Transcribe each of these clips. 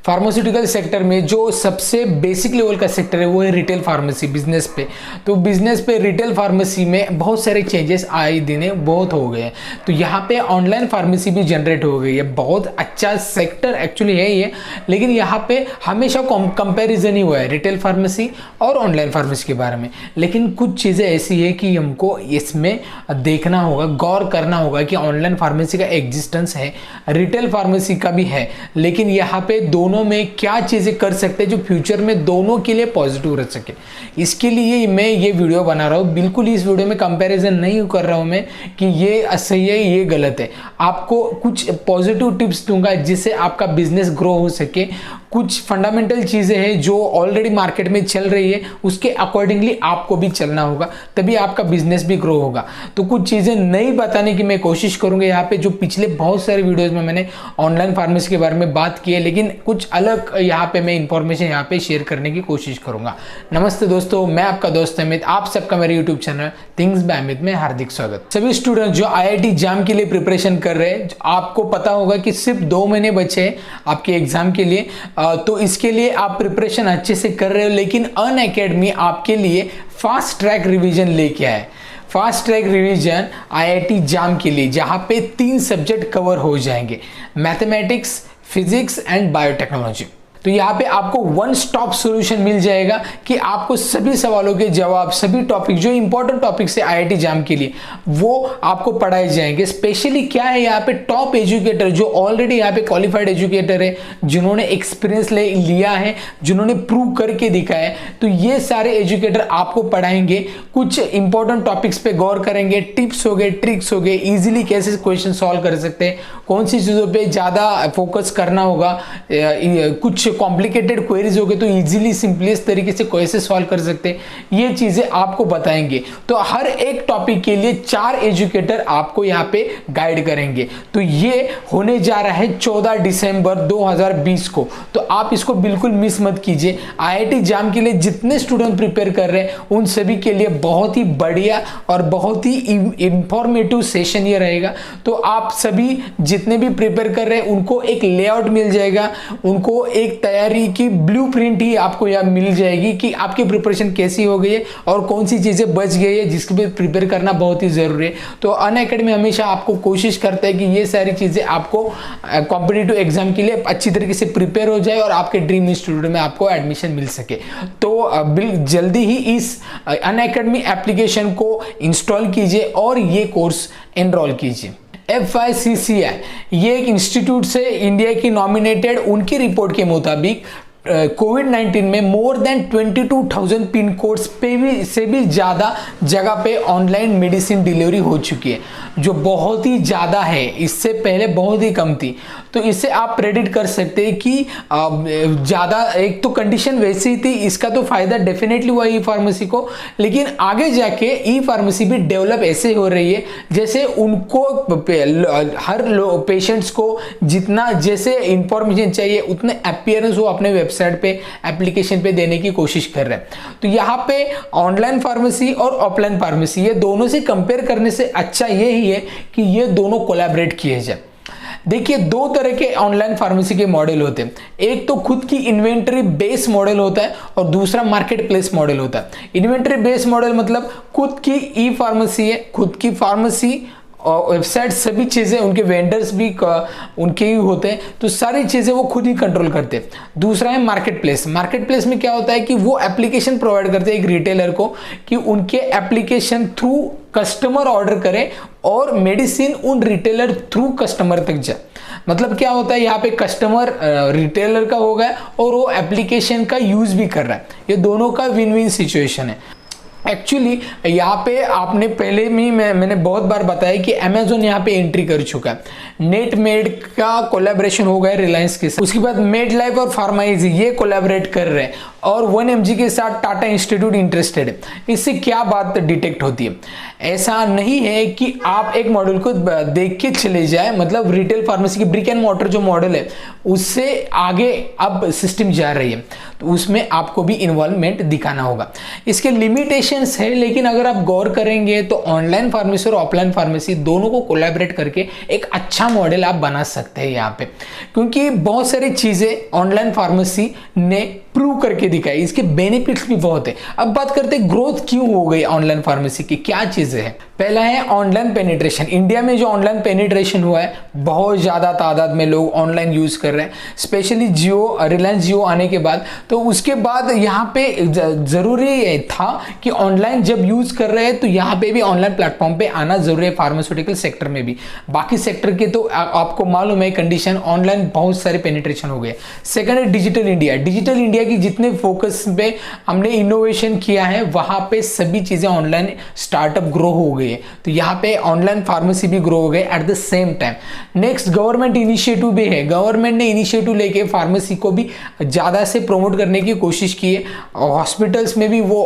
Pharmaceutical sector में जो सबसे बेसिक लेवल का सेक्टर है वो है रिटेल फार्मेसी बिजनेस पे। तो बिजनेस पे रिटेल फार्मेसी में बहुत सारे चेंजेस आए दिने बहुत हो गए हैं। तो यहाँ पे ऑनलाइन फार्मेसी भी जनरेट हो गई है। बहुत अच्छा सेक्टर एक्चुअली है ये, लेकिन यहाँ पे हमेशा कंपैरिजन ही हुआ है रिटेल फार्मेसी और ऑनलाइन फार्मेसी के बारे में। लेकिन कुछ चीज़ें ऐसी है कि हमको इसमें देखना होगा, गौर करना होगा कि ऑनलाइन फार्मेसी का एग्जिस्टेंस है, रिटेल फार्मेसी का भी है, लेकिन यहाँ पे दोनों में क्या चीज़ें कर सकते हैं जो फ्यूचर में दोनों के लिए पॉजिटिव रह सके। इसके लिए मैं ये वीडियो बना रहा हूँ। बिल्कुल इस वीडियो में कंपैरिजन नहीं कर रहा हूँ मैं कि ये सही है ये गलत है। आपको कुछ पॉजिटिव टिप्स दूंगा जिससे आपका बिजनेस ग्रो हो सके। कुछ फंडामेंटल चीज़ें हैं जो ऑलरेडी मार्केट में चल रही है, उसके अकॉर्डिंगली आपको भी चलना होगा, तभी आपका बिजनेस भी ग्रो होगा। तो कुछ चीज़ें नई बताने की मैं कोशिश करूँगा यहाँ पे। जो पिछले बहुत सारे वीडियोज़ में मैंने ऑनलाइन फार्मेसी के बारे में बात की है, लेकिन कुछ अलग यहाँ पे मैं इंफॉर्मेशन यहाँ पे शेयर करने की कोशिश करूँगा। नमस्ते दोस्तों, मैं आपका दोस्त अमित, आप सबका मेरे YouTube channel things by Amit में हार्दिक स्वागत। सभी स्टूडेंट जो IIT JAM के लिए प्रिपरेशन कर रहे हैं, आपको पता होगा कि सिर्फ 2 महीने बचे हैं आपके एग्जाम के लिए। तो इसके लिए आप प्रिपरेशन अच्छे से कर रहे हो, लेकिन अनअकैडमी आपके लिए फास्ट ट्रैक रिवीजन लेके आए। Fast track revision IIT JAM के लिए, जहां पे 3 सब्जेक्ट कवर हो जाएंगे, मैथमेटिक्स, फिजिक्स एंड बायोटेक्नोलॉजी। तो यहाँ पे आपको वन स्टॉप सॉल्यूशन मिल जाएगा कि आपको सभी सवालों के जवाब, सभी टॉपिक जो इंपॉर्टेंट टॉपिक्स है IIT JAM के लिए, वो आपको पढ़ाए जाएंगे। स्पेशली क्या है, यहाँ पे टॉप एजुकेटर जो ऑलरेडी यहाँ पे क्वालिफाइड एजुकेटर है, जिन्होंने एक्सपीरियंस लिया है, जिन्होंने प्रूव करके दिखाया है, तो ये सारे एजुकेटर आपको पढ़ाएंगे। कुछ इंपॉर्टेंट टॉपिक्स पे गौर करेंगे, टिप्स हो गए, ट्रिक्स हो गए, इजीली कैसे क्वेश्चन सॉल्व कर सकते हैं, कौन सी चीज़ों पे ज़्यादा फोकस करना होगा, कुछ कॉम्प्लिकेटेड क्वेरीज हो गए तो इजीली सिंपलेस्ट तरीके से कैसे सॉल्व कर सकते हैं, ये चीजें आपको बताएंगे। तो हर एक टॉपिक के लिए 4 एजुकेटर आपको यहाँ पे गाइड करेंगे। तो ये होने जा रहा है 14 दिसंबर 2020 को, तो आप इसको बिल्कुल मिस मत कीजिए। IIT JAM के लिए जितने स्टूडेंट प्रिपेयर कर रहे हैं उन सभी के लिए बहुत ही बढ़िया और बहुत ही इंफॉर्मेटिव सेशन ये रहेगा। तो आप सभी जितने भी प्रिपेयर कर रहे हैं उनको एक लेआउट मिल जाएगा, उनको एक तैयारी की ब्लूप्रिंट ही आपको यहाँ मिल जाएगी कि आपकी प्रिपरेशन कैसी हो गई है और कौन सी चीजें बच गई है जिसके पे प्रिपेयर करना बहुत ही जरूरी है। तो अनअकैडमी हमेशा आपको कोशिश करता है कि ये सारी चीजें आपको कॉम्पिटिटिव एग्जाम के लिए अच्छी तरीके से प्रिपेयर हो जाए और आपके ड्रीम इंस्टीट्यूट में आपको एडमिशन मिल सके। तो जल्दी ही इस अनअकैडमी एप्लीकेशन को इंस्टॉल कीजिए और ये कोर्स एनरोल कीजिए। FICCI ये एक इंस्टीट्यूट से इंडिया की नॉमिनेटेड, उनकी रिपोर्ट के मुताबिक कोविड-19 में मोर देन 22,000 पिन कोड्स पे से भी ज़्यादा जगह पे ऑनलाइन मेडिसिन डिलीवरी हो चुकी है, जो बहुत ही ज़्यादा है, इससे पहले बहुत ही कम थी। तो इससे आप प्रेडिक्ट कर सकते हैं कि ज़्यादा, एक तो कंडीशन वैसी थी, इसका तो फायदा डेफिनेटली हुआ ई फार्मेसी को, लेकिन आगे जाके ई फार्मेसी भी डेवलप ऐसे हो रही है जैसे उनको हर पेशेंट्स को जितना जैसे इंफॉर्मेशन चाहिए उतने अपीयरेंस वो अपने वेबसाइट पे, एप्लीकेशन पे देने की कोशिश कर रहे हैं। तो यहाँ पे ऑनलाइन फार्मेसी और ऑफलाइन फार्मेसी ये दोनों से कंपेयर करने से अच्छा यही है कि ये दोनों कोलैबोरेट किए जाए। देखिए, 2 तरह के ऑनलाइन फार्मेसी के मॉडल होते हैं। एक तो खुद की इन्वेंटरी बेस मॉडल होता है और दूसरा मार्केट प्लेस मॉडल होता है। इन्वेंटरी बेस मॉडल मतलब खुद की ई फार्मेसी है, खुद की फार्मेसी और वेबसाइट, सभी चीज़ें, उनके वेंडर्स भी उनके ही होते हैं, तो सारी चीज़ें वो खुद ही कंट्रोल करते हैं। दूसरा है मार्केट प्लेस। मार्केट प्लेस में क्या होता है कि वो एप्लीकेशन प्रोवाइड करते हैं एक रिटेलर को कि उनके एप्लीकेशन थ्रू कस्टमर ऑर्डर करें और मेडिसिन उन रिटेलर थ्रू कस्टमर तक जाए। मतलब क्या होता है, यहाँ पे कस्टमर रिटेलर का हो गया और वो एप्लीकेशन का यूज भी कर रहा है। ये दोनों का विन विन सिचुएशन है। एक्चुअली यहाँ पे आपने पहले भी मैंने बहुत बार बताया कि अमेजोन यहाँ पे एंट्री कर चुका है। नेटमेड का कोलैबोरेशन हो गया रिलायंस के साथ, उसके बाद मेड लाइफ और फार्माइजी ये कोलैबोरेट कर रहे हैं और 1mg के साथ टाटा इंस्टीट्यूट इंटरेस्टेड है। इससे क्या बात डिटेक्ट होती है, ऐसा नहीं है कि आप एक मॉडल को देख के चले जाए, मतलब रिटेल फार्मेसी की ब्रिक एंड मॉर्टर जो मॉडल है उससे आगे अब सिस्टम जा रही है, तो उसमें आपको भी इन्वॉल्वमेंट दिखाना होगा। इसके लिमिटेशंस है, लेकिन अगर आप गौर करेंगे तो ऑनलाइन फार्मेसी और ऑफलाइन फार्मेसी दोनों को कोलैबोरेट करके एक अच्छा मॉडल आप बना सकते हैं यहाँ पे, क्योंकि बहुत सारी चीज़ें ऑनलाइन फार्मेसी ने प्रूव करके दिखाई, इसके बेनिफिट्स भी बहुत है। अब बात करते हैं ग्रोथ क्यों हो गई ऑनलाइन फार्मेसी की, क्या चीज़ें हैं। पहला है ऑनलाइन पेनिट्रेशन। इंडिया में जो ऑनलाइन पेनिट्रेशन हुआ है, बहुत ज़्यादा तादाद में लोग ऑनलाइन यूज़ कर रहे हैं, स्पेशली जियो, रिलायंस जियो आने के बाद। तो उसके बाद यहाँ पे ज़रूरी था कि ऑनलाइन जब यूज़ कर रहे हैं तो यहाँ पे भी ऑनलाइन प्लेटफॉर्म पे आना ज़रूरी है, फार्मास्यूटिकल सेक्टर में भी। बाकी सेक्टर के तो आपको मालूम है कंडीशन, ऑनलाइन बहुत सारे पेनिट्रेशन हो गए। सेकंड है डिजिटल इंडिया। डिजिटल इंडिया की जितने फोकस पे हमने इनोवेशन किया है, वहाँ पे सभी चीज़ें ऑनलाइन स्टार्टअप ग्रो हो गई है, तो यहाँ पे ऑनलाइन फार्मेसी भी ग्रो हो गए at the same time. Next government initiative भी है। गवर्नमेंट ने इनिशिएटिव लेके फार्मेसी को भी ज़्यादा से प्रमोट करने की कोशिश की है। हॉस्पिटल्स में भी वो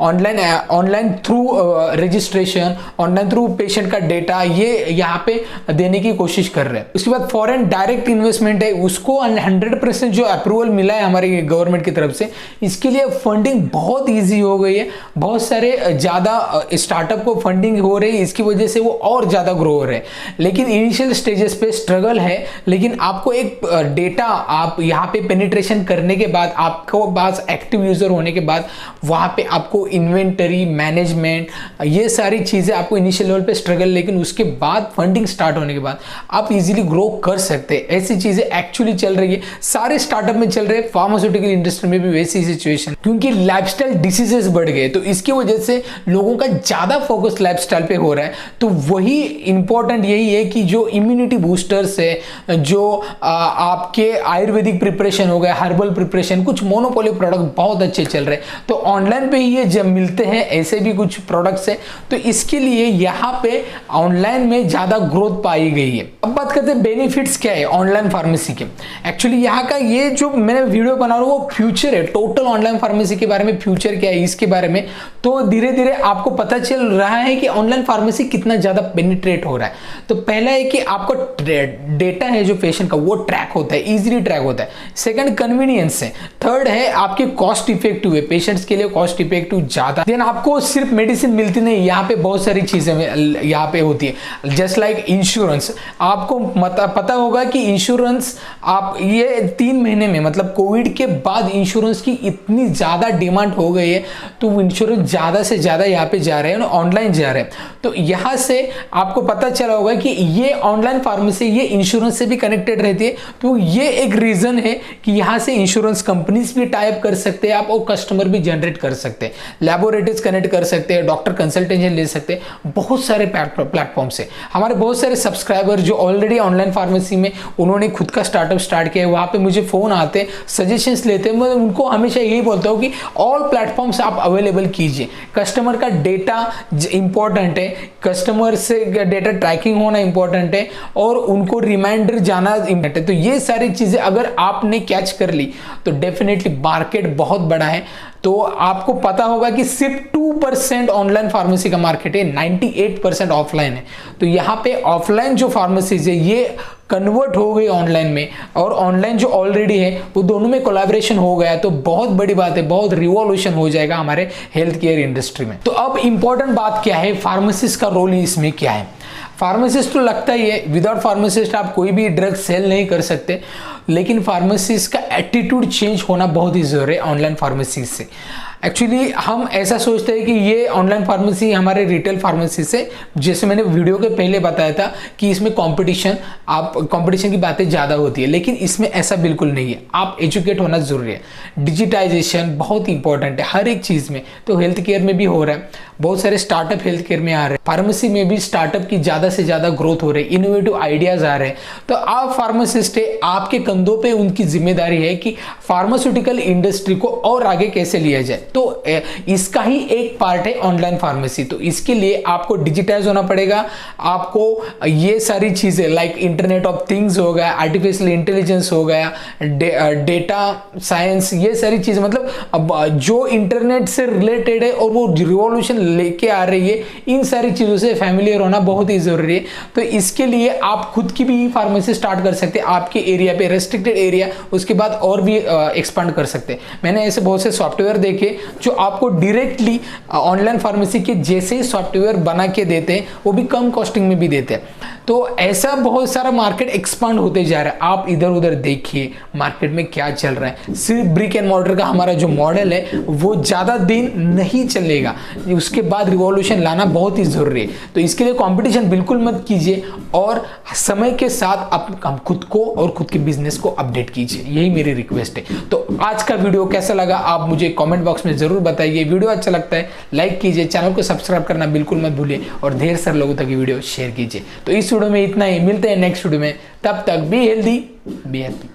online through registration, online through patient का डेटा ये यहाँ पे देने की कोशिश कर रहे हैं। उसके बाद फॉरेन डायरेक्ट इन्वेस्टमेंट है, उसको 100% जो अप्रूवल मिला है हमारी गवर्नमेंट की तरफ से, इसके लिए फंडिंग बहुत ईजी हो गई है। बहुत सारे ज़्यादा स्टार्टअप को फंडिंग हो रही है, इसकी वजह से वो और ज़्यादा ग्रो हो रहे हैं। लेकिन इनिशियल स्टेजेस पे स्ट्रगल है, लेकिन आपको एक डेटा आप यहाँ पे पेनिट्रेशन करने के बाद, आपको पास एक्टिव यूजर होने के बाद, वहाँ पे आपको इन्वेंटरी मैनेजमेंट ये सारी चीज़ें आपको इनिशियल लेवल पे स्ट्रगल, लेकिन उसके बाद फंडिंग स्टार्ट होने के बाद आप इजीली ग्रो कर सकते हैं। ऐसी चीज़ें एक्चुअली चल रही है, सारे स्टार्टअप में चल रहे हैं, फार्मास्यूटिकल इंडस्ट्री में भी वैसी सिचुएशन, क्योंकि लाइफस्टाइल डिसीजेस बढ़ गए, तो इसकी वजह से लोगों का ज़्यादा फोकस लाइफस्टाइल पे हो रहा है। तो वही इंपॉर्टेंट यही है कि जो इम्यूनिटी बूस्टर्स है, जो आपके आयुर्वेदिक प्रिपरेशन हो गया, हर्बल प्रिपरेशन, कुछ मोनोपोली प्रोडक्ट बहुत अच्छे चल रहे हैं, तो ऑनलाइन पे ही ये जब मिलते हैं ऐसे भी कुछ प्रोडक्ट्स है, तो इसके लिए यहाँ पे ऑनलाइन में ज़्यादा ग्रोथ पाई गई है। अब बात करते हैं बेनिफिट्स क्या है ऑनलाइन फार्मेसी के। एक्चुअली यहाँ का ये जो मैंने वीडियो बना रहा हूँ वो फ्यूचर है, टोटल ऑनलाइन फार्मेसी के बारे में फ्यूचर क्या है इसके बारे में, तो धीरे धीरे आपको पता चल रहा है कि ऑनलाइन फार्मेसी कितना ज़्यादा पेनिट्रेट हो रहा है। तो पहला है कि आपको डेटा है जो पेशेंट का वो ट्रैक होता है, इजीली ट्रैक होता है। सेकंड कन्वीनियंस है। थर्ड है आपके कॉस्ट इफेक्टिव है, पेशेंट्स के लिए कॉस्ट इफेक्टिव ज़्यादा। देन आपको सिर्फ मेडिसिन मिलती नहीं, यहाँ पे बहुत सारी चीज़ें यहाँ पे होती है, जस्ट लाइक इंश्योरेंस। आपको पता होगा कि इंश्योरेंस आप ये 3 महीने में, मतलब कोविड के बाद इंश्योरेंस की इतनी ज़्यादा डिमांड हो गई है, तो इंश्योरेंस ज़्यादा से ज़्यादा यहाँ पे जा रहे हैं, ऑनलाइन जा रहे हैं। तो यहाँ से आपको पता चला होगा कि ये ऑनलाइन फार्मेसी ये इंश्योरेंस से भी कनेक्टेड रहती है, तो ये एक रीज़न है कि यहाँ से इंश्योरेंस कंपनीज भी टाइप कर सकते हैं आप, और कस्टमर भी जनरेट कर सकते हैं, लैबोरेटरीज कनेक्ट कर सकते हैं, डॉक्टर कंसल्टेशन ले सकते हैं। बहुत सारे प्लेटफॉर्म से हमारे बहुत सारे सब्सक्राइबर जो ऑलरेडी ऑनलाइन फार्मेसी में उन्होंने खुद का स्टार्टअप स्टार्ट किया है, वहाँ पे मुझे फ़ोन आते, सजेशंस लेते हैं। मैं उनको हमेशा यही बोलता हूँ कि ऑल प्लेटफॉर्म्स आप अवेलेबल कीजिए। कस्टमर का डेटा इंपॉर्टेंट है, कस्टमर से डेटा ट्रैकिंग होना इंपॉर्टेंट है, और उनको रिमाइंडर जाना इंपॉर्टेंट है। तो ये सारी चीज़ें अगर आपने कैच कर ली तो डेफिनेटली मार्केट बहुत बड़ा है। तो आपको पता होगा कि सिर्फ 2% ऑनलाइन फार्मेसी का मार्केट है, 98% ऑफलाइन है। तो यहाँ पे ऑफलाइन जो फार्मेसीज है ये कन्वर्ट हो गई ऑनलाइन में, और ऑनलाइन जो ऑलरेडी है वो दोनों में कोलैबोरेशन हो गया, तो बहुत बड़ी बात है, बहुत रिवॉल्यूशन हो जाएगा हमारे हेल्थ केयर इंडस्ट्री में। तो अब इंपॉर्टेंट बात क्या है, फार्मासिस्ट का रोल इसमें क्या है। फार्मासिस्ट तो लगता ही है, विदाउट फार्मासिस्ट आप कोई भी ड्रग सेल नहीं कर सकते, लेकिन फार्मासिस्ट का एटीट्यूड चेंज होना बहुत ही ज़रूरी है ऑनलाइन फार्मेसी से। एक्चुअली हम ऐसा सोचते हैं कि ये ऑनलाइन फार्मेसी हमारे रिटेल फार्मेसी से, जैसे मैंने वीडियो के पहले बताया था कि इसमें कंपटीशन की बातें ज़्यादा होती है, लेकिन इसमें ऐसा बिल्कुल नहीं है। आप एजुकेट होना ज़रूरी है, डिजिटाइजेशन बहुत इंपॉर्टेंट है हर एक चीज़ में। तो हेल्थ केयर में भी हो रहा है, बहुत सारे स्टार्टअप हेल्थ केयर में आ रहे हैं, फार्मेसी में भी स्टार्टअप की ज़्यादा से ज़्यादा ग्रोथ हो रही है, इनोवेटिव आइडियाज़ आ रहे हैं। तो आप फार्मासिस्ट है, आपके कंधों पे उनकी जिम्मेदारी है कि फार्मास्यूटिकल इंडस्ट्री को और आगे कैसे लिया जाए। तो इसका ही एक पार्ट है ऑनलाइन फार्मेसी। तो इसके लिए आपको डिजिटाइज होना पड़ेगा, आपको ये सारी चीज़ें लाइक इंटरनेट ऑफ थिंग्स हो गया, आर्टिफिशियल इंटेलिजेंस हो गया, डेटा साइंस, ये सारी चीज़ें, मतलब जो इंटरनेट से रिलेटेड है और वो रिवॉल्यूशन लेके आ रही है, इन सारी चीज़ों से फैमिलियर होना बहुत ही ज़रूरी है। तो इसके लिए आप खुद की भी फार्मेसी स्टार्ट कर सकते हैं आपके एरिया पे, रेस्ट्रिक्टेड एरिया, उसके बाद और भी एक्सपांड कर सकते हैं। मैंने ऐसे बहुत से सॉफ्टवेयर देखे जो आपको डायरेक्टली ऑनलाइन फार्मेसी के जैसे ही सॉफ्टवेयर बना के देते हैं, वो भी कम कॉस्टिंग में भी देते हैं। तो ऐसा बहुत सारा मार्केट एक्सपांड होते जा रहा है। आप इधर उधर देखिए मार्केट में क्या चल रहा है। सिर्फ ब्रिक एंड मॉर्टर का हमारा जो मॉडल है वो ज़्यादा दिन नहीं चलेगा, उसके बाद रिवॉल्यूशन लाना बहुत ही ज़रूरी है। तो इसके लिए कंपटीशन बिल्कुल मत कीजिए और समय के साथ आप खुद को और खुद के बिजनेस को अपडेट कीजिए, यही मेरी रिक्वेस्ट है। तो आज का वीडियो कैसा लगा आप मुझे कमेंट बॉक्स में जरूर बताइए। वीडियो अच्छा लगता है लाइक कीजिए, चैनल को सब्सक्राइब करना बिल्कुल मत भूलिए और ढेर सारे लोगों तक ये वीडियो शेयर कीजिए। तो इस वीडियो में इतना ही, मिलते हैं नेक्स्ट वीडियो में, तब तक बी हेल्दी बी हैप्पी।